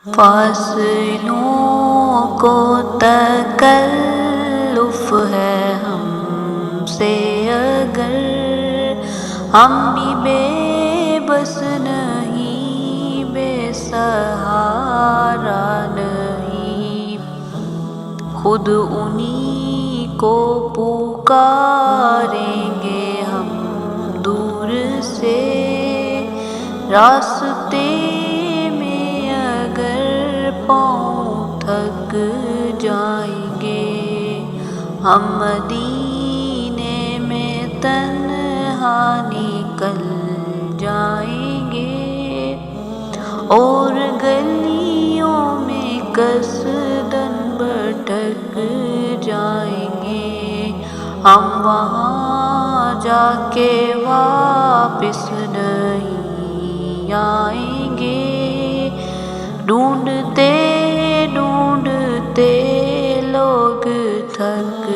فاصلوں کو تکلف ہے ہم سے اگر ہم بھی بے بس نہیں، بے سہارا نہیں، خود انہی کو پکاریں گے ہم دور سے راستے میں اگر پاؤں تھک جائیں گے، ہم مدینے میں تنہا نکل جائیں گے اور گلیوں میں قصداً بھٹک جائیں گے، ہم وہاں جا کے واپس نہیں آئیں گے، ڈھونڈتے ڈھونڈتے لوگ تھک